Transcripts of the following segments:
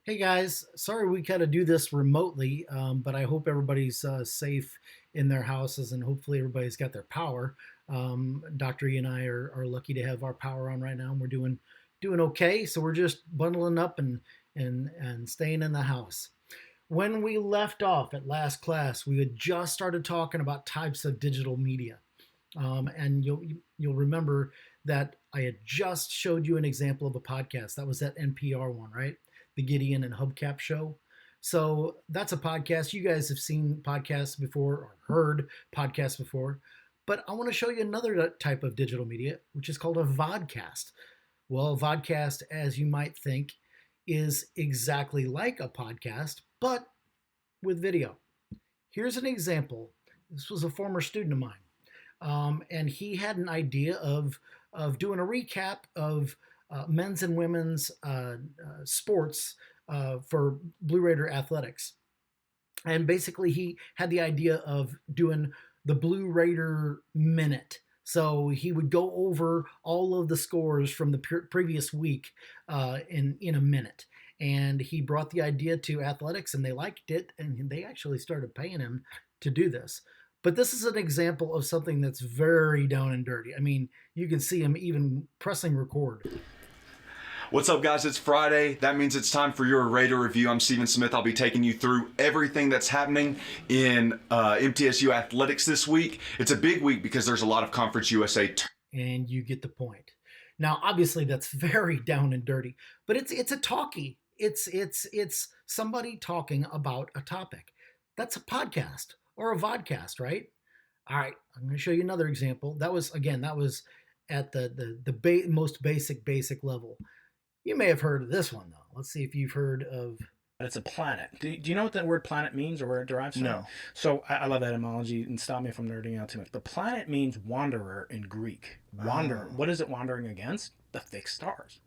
Hey guys, sorry we kind of do this remotely, but I hope everybody's safe in their houses and hopefully everybody's got their power. Dr. E and I are lucky to have our power on right now, and we're doing okay. So we're just bundling up and staying in the house. When we left off at last class, we had just started talking about types of digital media, and you'll remember that I had just showed you an example of a podcast. That was that NPR one, right? The Gideon and Hubcap show. So that's a podcast. You guys have seen podcasts before or heard podcasts before, but I want to show you another type of digital media, which is called a vodcast. Well, a vodcast, as you might think, is exactly like a podcast, but with video. Here's an example. This was a former student of mine, and he had an idea of doing a recap of men's and women's sports for Blue Raider athletics. And basically, he had the idea of doing the Blue Raider minute. So he would go over all of the scores from the previous week in a minute. And he brought the idea to athletics, and they liked it, and they actually started paying him to do this. But this is an example of something that's very down and dirty. I mean, you can see him even pressing record. What's up, guys? It's Friday. That means it's time for your Raider review. I'm Steven Smith. I'll be taking you through everything that's happening in MTSU athletics this week. It's a big week because there's a lot of Conference USA. And you get the point. Now, obviously, that's very down and dirty, but it's a talkie. It's somebody talking about a topic. That's a podcast or a vodcast, right? All right, I'm going to show you another example. That was at the most basic level. You may have heard of this one, though. Let's see if you've heard of... It's a planet. Do you know what that word planet means or where it derives from? No. So I love etymology, and stop me if I'm nerding out too much. The planet means wanderer in Greek. Wanderer. What is it wandering against? The fixed stars.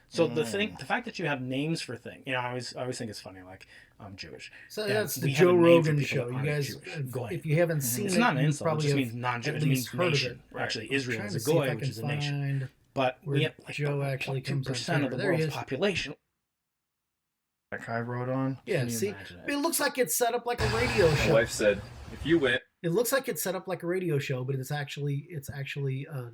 So the fact that you have names for things, I always think it's funny. Like, I'm Jewish. So that's the Joe Rogan show. You guys, if you haven't seen it's it, not an you insult. probably It just have means non-Jewish. at It least means heard nation. of it. Actually, I'm Israel trying is a to see if I goy, can which is a nation. find But where we have Joe actually comes on 2% of the There he world's is. population. Like I wrote on. Yeah, Can you see, imagine it looks like it's set up like a radio My show. wife said, if you win, It looks like it's set up like a radio show, but it's actually a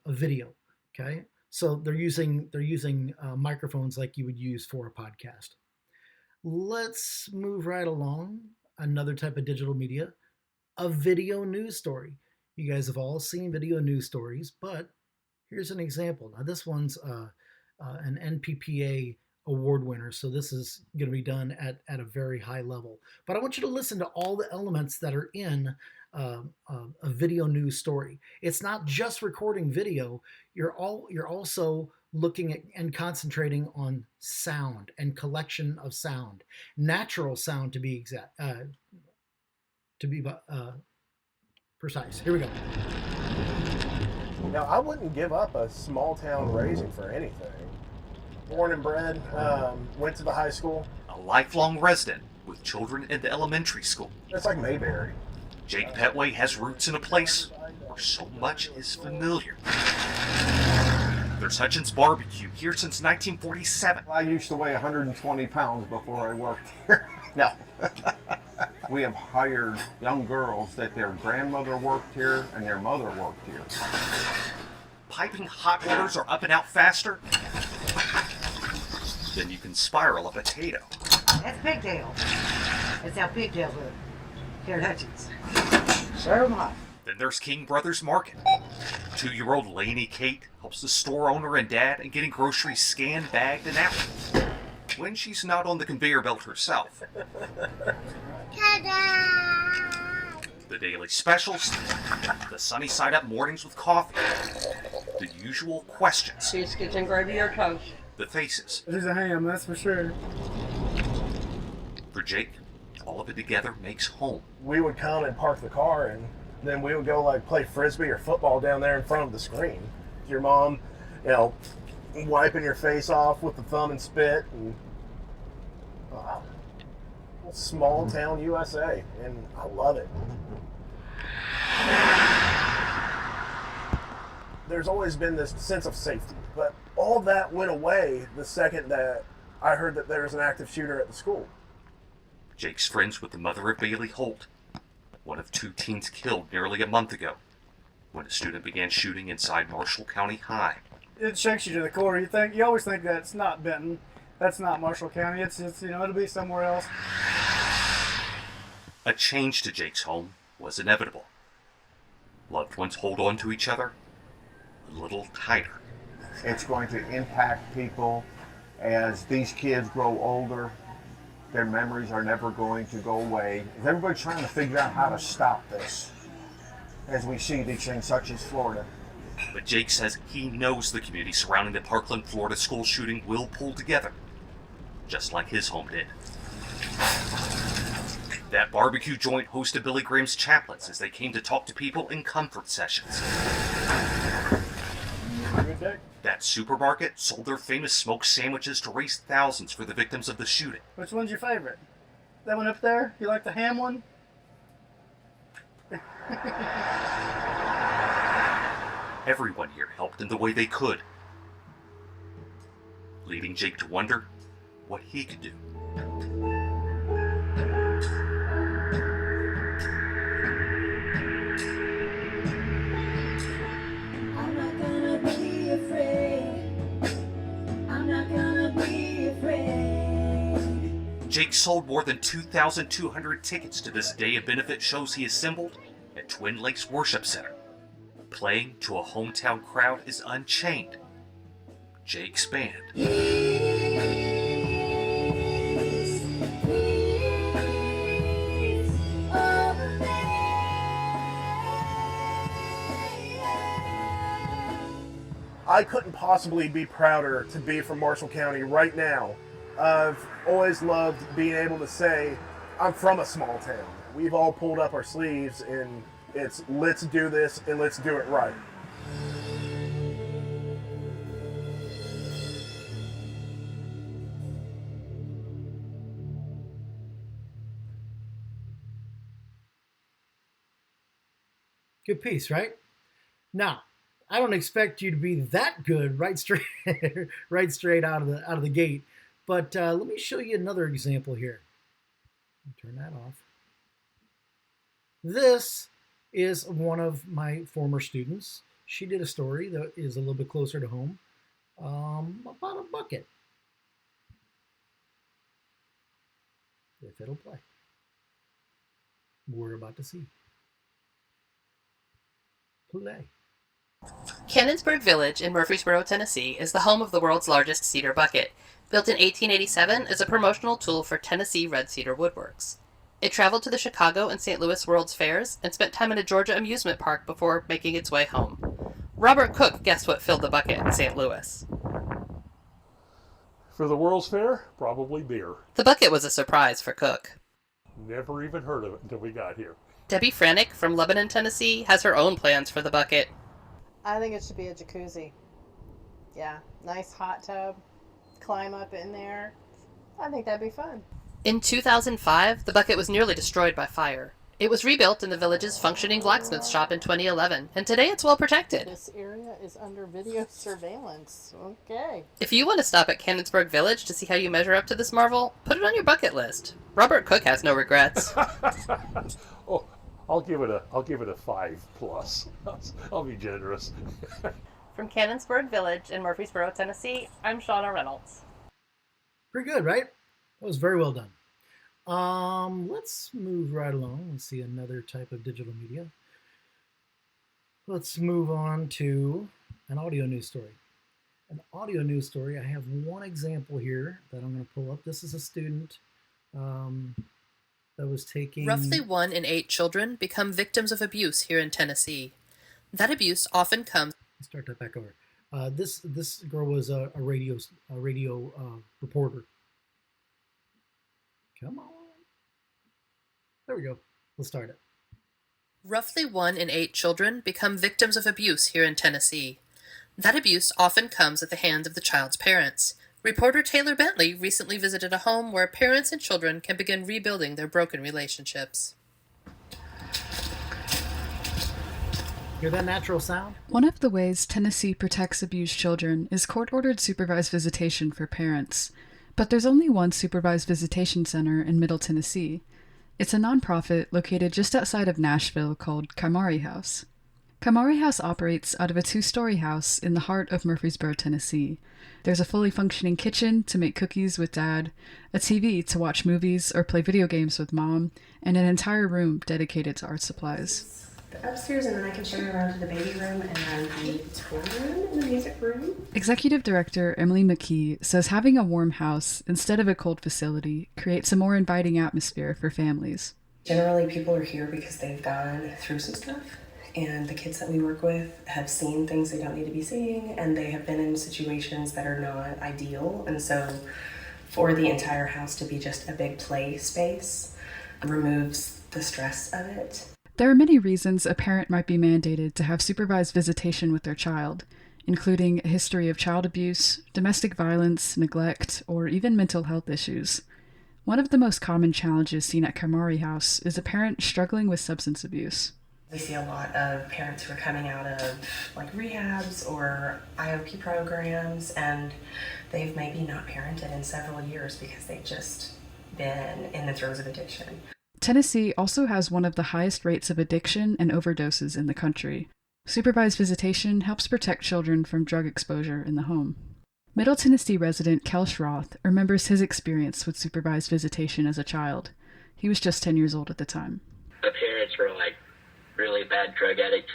video. Okay, so they're using microphones like you would use for a podcast. Let's move right along. Another type of digital media, a video news story. You guys have all seen video news stories, but here's an example. Now this one's an NPPA award winner, so this is going to be done at a very high level. But I want you to listen to all the elements that are in a video news story. It's not just recording video. You're also looking at and concentrating on sound and collection of sound, natural sound to be exact, precise. Here we go. Now, I wouldn't give up a small town raising for anything. Born and bred, went to the high school. A lifelong resident with children in the elementary school. It's like Mayberry. Jake Petway has roots in a place where so much is familiar. There's Hutchins Barbecue here since 1947. I used to weigh 120 pounds before I worked here. No. We have hired young girls that their grandmother worked here and their mother worked here. Piping hot waters are up and out faster than you can spiral a potato. That's Pigtail. That's how pigtails look. Here at Hutchins. Serve 'em hot. Then there's King Brothers Market. 2-year-old Lainey Kate helps the store owner and dad in getting groceries scanned, bagged, and out. When she's not on the conveyor belt herself. The daily specials, the sunny side up mornings with coffee, the usual questions, Biscuits and gravy or toast. the faces. there's a ham, that's for sure. For Jake, all of it together makes home. We would come and park the car, and then we would go like play frisbee or football down there in front of the screen. Your mom, wiping your face off with the thumb and spit, and small town USA, and I love it. There's always been this sense of safety, but all that went away the second that I heard that there's an active shooter at the school. Jake's friends with the mother of Bailey Holt, one of 2 teens killed nearly a month ago when a student began shooting inside Marshall County High. It shakes you to the core. You always think that's not Benton. That's not Marshall County. It's it'll be somewhere else. A change to Jake's home was inevitable. Loved ones hold on to each other a little tighter. It's going to impact people as these kids grow older. Their memories are never going to go away. Is everybody trying to figure out how to stop this as we see these things such as Florida? But Jake says he knows the community surrounding the Parkland, Florida school shooting will pull together, just like his home did. That barbecue joint hosted Billy Graham's chaplains as they came to talk to people in comfort sessions. Good day. That supermarket sold their famous smoked sandwiches to raise thousands for the victims of the shooting. Which one's your favorite? That one up there? You like the ham one? Everyone here helped in the way they could, leading Jake to wonder what he could do. I'm not gonna be afraid. I'm not gonna be afraid. Jake sold more than 2,200 tickets to this day of benefit shows he assembled at Twin Lakes Worship Center. Playing to a hometown crowd is Unchained, Jake's band. I couldn't possibly be prouder to be from Marshall County right now. I've always loved being able to say, I'm from a small town. We've all pulled up our sleeves and it's let's do this and let's do it right. Good piece, right? Now, I don't expect you to be that good right straight out of the gate, but let me show you another example here. Turn that off. This is one of my former students. She did a story that is a little bit closer to home about a bucket. If it'll play. We're about to see. Play. Cannonsburg Village in Murfreesboro, Tennessee is the home of the world's largest cedar bucket. Built in 1887 as a promotional tool for Tennessee Red Cedar Woodworks. It traveled to the Chicago and St. Louis World's Fairs and spent time in a Georgia amusement park before making its way home. Robert Cook guessed what filled the bucket in St. Louis. For the World's Fair, probably beer. The bucket was a surprise for Cook. Never even heard of it until we got here. Debbie Franick from Lebanon, Tennessee has her own plans for the bucket. I think it should be a jacuzzi. Yeah, nice hot tub. Climb up in there. I think that'd be fun. In 2005, the bucket was nearly destroyed by fire. It was rebuilt in the village's functioning blacksmith shop in 2011, and today it's well protected. This area is under video surveillance. Okay. If you want to stop at Cannonsburg Village to see how you measure up to this marvel, put it on your bucket list. Robert Cook has no regrets. Oh, I'll give it a 5+. I'll be generous. From Cannonsburg Village in Murfreesboro, Tennessee, I'm Shauna Reynolds. Pretty good, right? That was very well done. Let's move right along and see another type of digital media. Let's move on to an audio news story. An audio news story, I have one example here that I'm going to pull up. This is a student that was taking... Roughly 1 in 8 children become victims of abuse here in Tennessee. That abuse often comes... Let's start that back over. This girl was a radio reporter. Come on. There we go. Let's start it. Roughly 1 in 8 children become victims of abuse here in Tennessee. That abuse often comes at the hands of the child's parents. Reporter Taylor Bentley recently visited a home where parents and children can begin rebuilding their broken relationships. Hear that natural sound? One of the ways Tennessee protects abused children is court-ordered supervised visitation for parents. But there's only one supervised visitation center in Middle Tennessee. It's a nonprofit located just outside of Nashville called Kaimari House. Kaimari House operates out of a 2-story house in the heart of Murfreesboro, Tennessee. There's a fully functioning kitchen to make cookies with Dad, a TV to watch movies or play video games with Mom, and an entire room dedicated to art supplies. The upstairs, and then I can show you around to the baby room and then the toy room and the music room. Executive Director Emily McKee says having a warm house instead of a cold facility creates a more inviting atmosphere for families. Generally, people are here because they've gone through some stuff, and the kids that we work with have seen things they don't need to be seeing, and they have been in situations that are not ideal. And so for the entire house to be just a big play space removes the stress of it. There are many reasons a parent might be mandated to have supervised visitation with their child, including a history of child abuse, domestic violence, neglect, or even mental health issues. One of the most common challenges seen at Kaimari House is a parent struggling with substance abuse. We see a lot of parents who are coming out of like rehabs or IOP programs, and they've maybe not parented in several years because they've just been in the throes of addiction. Tennessee also has one of the highest rates of addiction and overdoses in the country. Supervised visitation helps protect children from drug exposure in the home. Middle Tennessee resident Kel Schroth remembers his experience with supervised visitation as a child. He was just 10 years old at the time. My parents were like really bad drug addicts.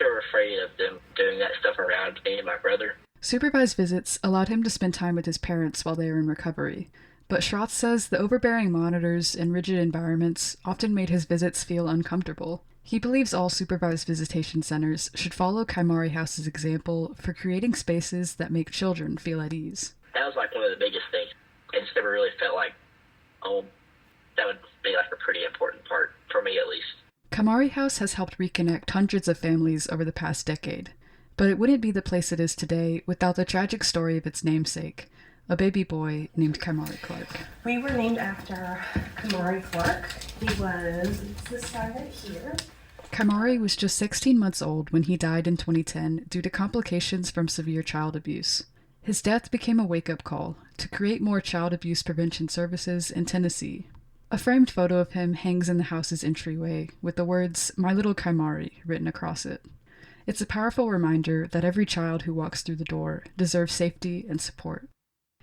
They were afraid of them doing that stuff around me and my brother. Supervised visits allowed him to spend time with his parents while they were in recovery. But Schroth says the overbearing monitors and rigid environments often made his visits feel uncomfortable. He believes all supervised visitation centers should follow Kaimari House's example for creating spaces that make children feel at ease. That was like one of the biggest things. I just never really felt like, oh, that would be like a pretty important part, for me at least. Kaimari House has helped reconnect hundreds of families over the past decade, but it wouldn't be the place it is today without the tragic story of its namesake, a baby boy named Kamari Clark. We were named after Kamari Clark. He was this guy right here. Kamari was just 16 months old when he died in 2010 due to complications from severe child abuse. His death became a wake-up call to create more child abuse prevention services in Tennessee. A framed photo of him hangs in the house's entryway with the words, "My Little Kaimari," written across it. It's a powerful reminder that every child who walks through the door deserves safety and support.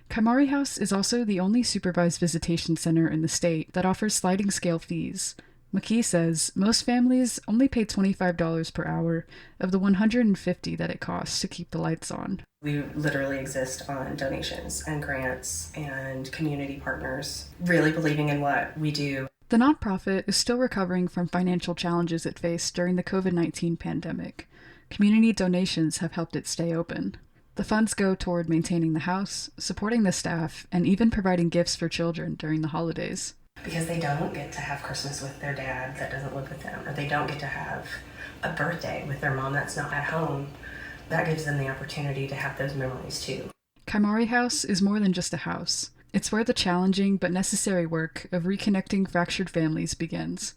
Kaimari House is also the only supervised visitation center in the state that offers sliding scale fees. McKee says most families only pay $25 per hour of the $150 that it costs to keep the lights on. We literally exist on donations and grants and community partners, really believing in what we do. The nonprofit is still recovering from financial challenges it faced during the COVID-19 pandemic. Community donations have helped it stay open. The funds go toward maintaining the house, supporting the staff, and even providing gifts for children during the holidays. Because they don't get to have Christmas with their dad that doesn't live with them, or they don't get to have a birthday with their mom that's not at home. That gives them the opportunity to have those memories too. Kaimari House is more than just a house. It's where the challenging but necessary work of reconnecting fractured families begins.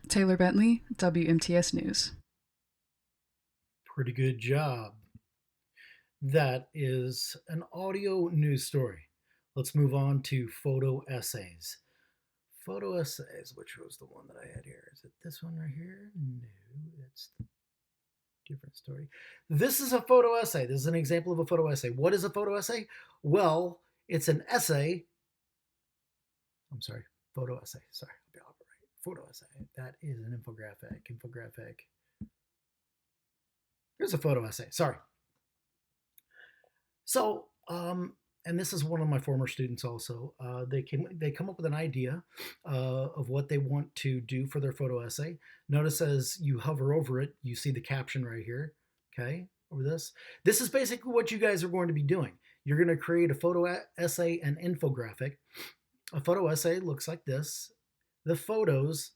Taylor Bentley, WMTS News. Pretty good job. That is an audio news story. Let's move on to photo essays. Photo essays, which was the one that I had here? Is it this one right here? No, it's the different story. This is a photo essay. This is an example of a photo essay. What is a photo essay? Well, it's an essay. I'm sorry, photo essay. Sorry, I'll be all right. Photo essay. That is an infographic. Here's a photo essay. Sorry. So, and this is one of my former students also. They come up with an idea of what they want to do for their photo essay. Notice as you hover over it, you see the caption right here, okay, over this. This is basically what you guys are going to be doing. You're going to create a photo essay and infographic. A photo essay looks like this. The photos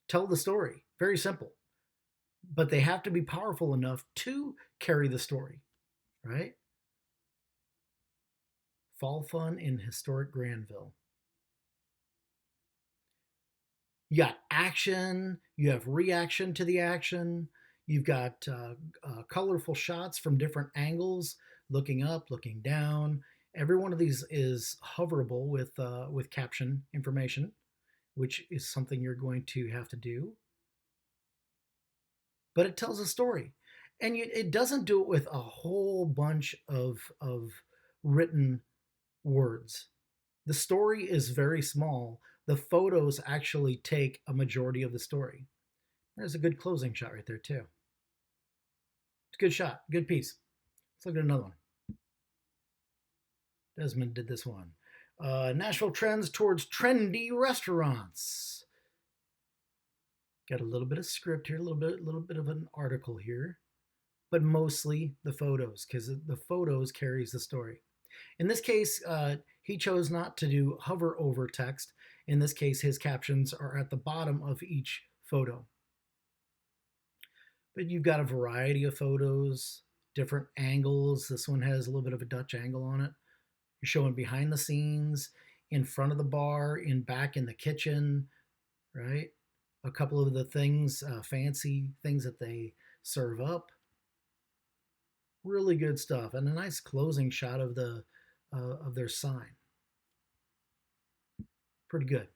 tell the story. Very simple. But they have to be powerful enough to carry the story, right? Fall fun in historic Granville. You got action, you have reaction to the action, you've got colorful shots from different angles, looking up, looking down, Every one of these is hoverable with caption information, which is something you're going to have to do. But it tells a story, and it doesn't do it with a whole bunch of written words. The story is very small. The photos actually take a majority of the story. There's a good closing shot right there too. It's a good shot, good piece. Let's look at another one. Desmond did this one. Nashville trends towards trendy restaurants. Got a little bit of script here, a little bit of an article here, but mostly the photos, because the photos carries the story. In this case, he chose not to do hover over text. In this case, his captions are at the bottom of each photo. But you've got a variety of photos, different angles. This one has a little bit of a Dutch angle on it. You're showing behind the scenes, in front of the bar, in back in the kitchen, right? A couple of the things, fancy things that they serve up. Really good stuff, and a nice closing shot of their sign. Pretty good.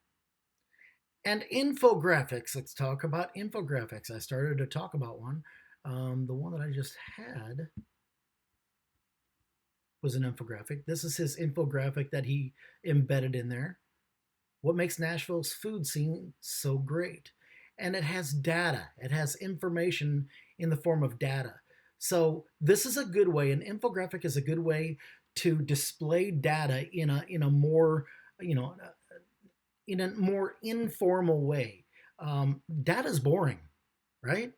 And infographics. Let's talk about infographics. I started to talk about one. The one that I just had was an infographic. This is his infographic that he embedded in there. What makes Nashville's food scene so great? And it has data. It has information in the form of data. So this is a good way. An infographic is a good way to display data in a more, in a more informal way. Data is boring, right?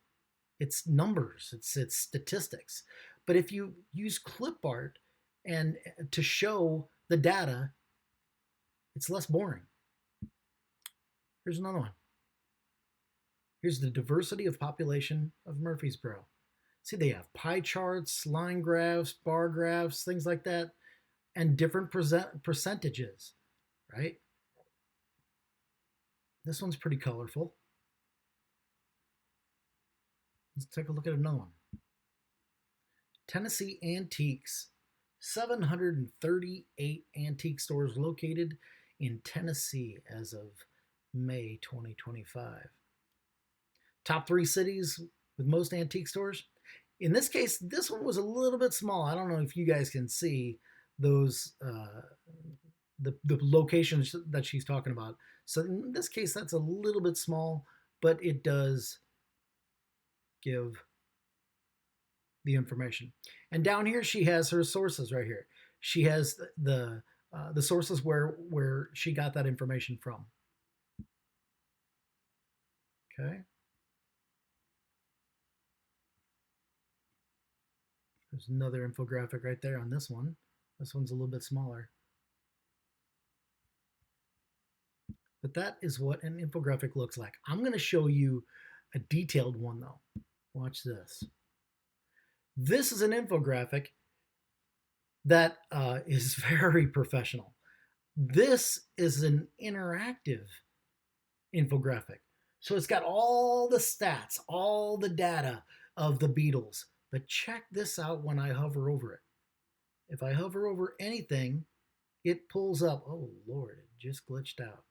It's numbers. It's statistics. But if you use clip art and to show the data, it's less boring. Here's another one. Here's the diversity of population of Murfreesboro. See, they have pie charts, line graphs, bar graphs, things like that, and different percentages, right? This one's pretty colorful. Let's take a look at another one. Tennessee Antiques. 738 antique stores located in Tennessee as of May 2025. Top 3 cities with most antique stores. In this case, this one was a little bit small. I don't know if you guys can see those, the locations that she's talking about. So in this case, that's a little bit small, but it does give the information. And down here, she has her sources right here. She has the sources where she got that information from. Okay. There's another infographic right there on this one. This one's a little bit smaller. But that is what an infographic looks like. I'm going to show you a detailed one though. Watch this. This is an infographic that is very professional. This is an interactive infographic. So it's got all the stats, all the data of the Beatles. But check this out when I hover over it. If I hover over anything, it pulls up. Oh, Lord, it just glitched out.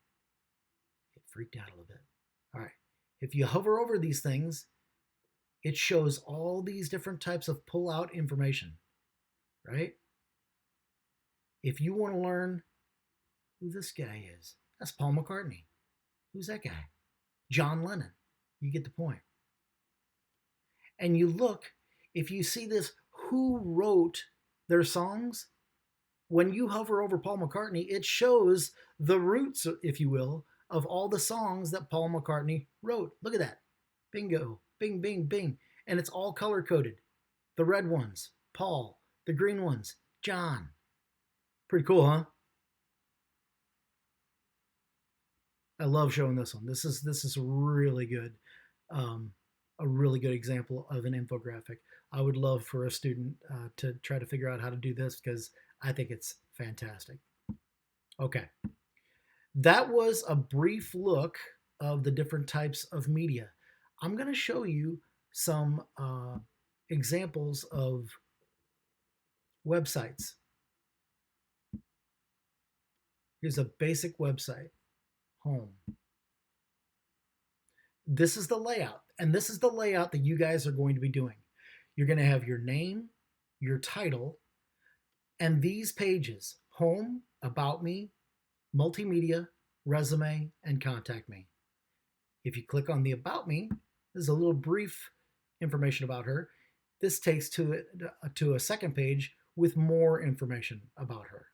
It freaked out a little bit. All right. If you hover over these things, it shows all these different types of pull-out information, right? If you want to learn who this guy is, that's Paul McCartney. Who's that guy? John Lennon. You get the point. And you look, if you see this, who wrote their songs, when you hover over Paul McCartney, it shows the roots, if you will, of all the songs that Paul McCartney wrote. Look at that. Bingo. Bing, bing, bing. And it's all color-coded. The red ones, Paul. The green ones, John. Pretty cool, huh? I love showing this one. This is really good. A really good example of an infographic. I would love for a student to try to figure out how to do this because I think it's fantastic. Okay. That was a brief look of the different types of media. I'm going to show you some examples of websites. Here's a basic website. Home. This is the layout, and this is the layout that you guys are going to be doing. You're going to have your name, your title, and these pages: home, about me, multimedia, resume, and contact me. If you click on the about me, there's a little brief information about her. This takes to a second page with more information about her.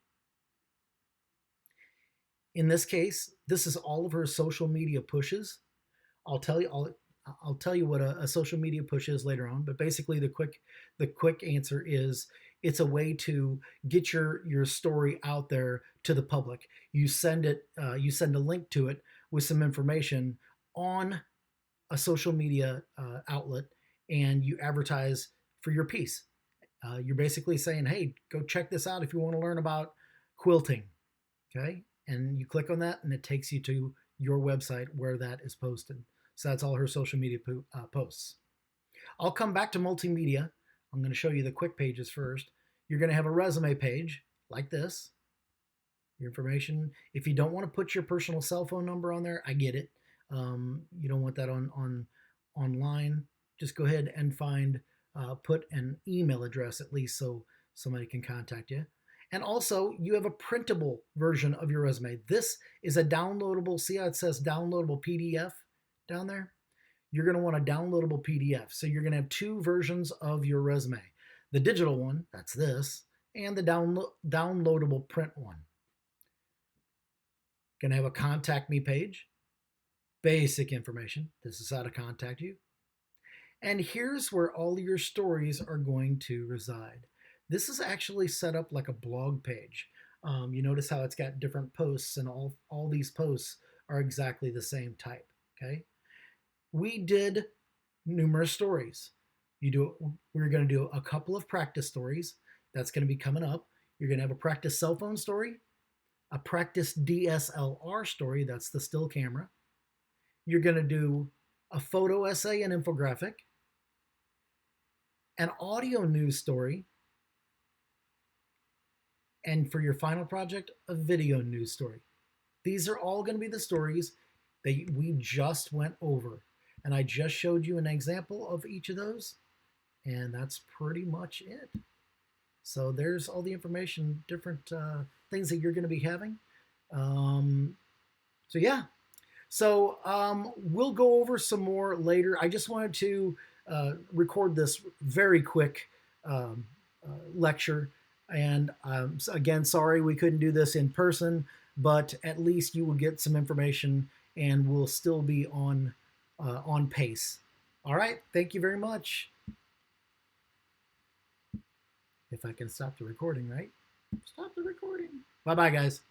In this case, this is all of her social media pushes. I'll tell you what a social media push is later on, but basically the quick answer is it's a way to get your story out there to the public. You send a link to it with some information on a social media outlet, and you advertise for your piece. You're basically saying, hey, go check this out if you want to learn about quilting. Okay, and you click on that, and it takes you to your website where that is posted. So that's all her social media posts. I'll come back to multimedia. I'm going to show you the quick pages first. You're going to have a resume page like this. Your information. If you don't want to put your personal cell phone number on there, I get it. You don't want that online. Just go ahead and put an email address at least so somebody can contact you. And also, you have a printable version of your resume. This is a downloadable. See how it says downloadable PDF down there? You're going to want a downloadable PDF. So you're going to have two versions of your resume. The digital one, that's this, and the downloadable print one. Going to have a contact me page. Basic information. This is how to contact you. And here's where all your stories are going to reside. This is actually set up like a blog page. You notice how it's got different posts, and all these posts are exactly the same type. Okay. We did numerous stories. We're going to do a couple of practice stories. That's going to be coming up. You're going to have a practice cell phone story, a practice DSLR story. That's the still camera. You're going to do a photo essay and infographic, an audio news story, and for your final project, a video news story. These are all going to be the stories that we just went over. And I just showed you an example of each of those. And that's pretty much it. So there's all the information, different things that you're going to be having. So yeah. So we'll go over some more later. I just wanted to record this very quick lecture. And again, sorry we couldn't do this in person, but at least you will get some information and we'll still be on pace. All right. Thank you very much. If I can stop the recording, right? Stop the recording. Bye-bye, guys.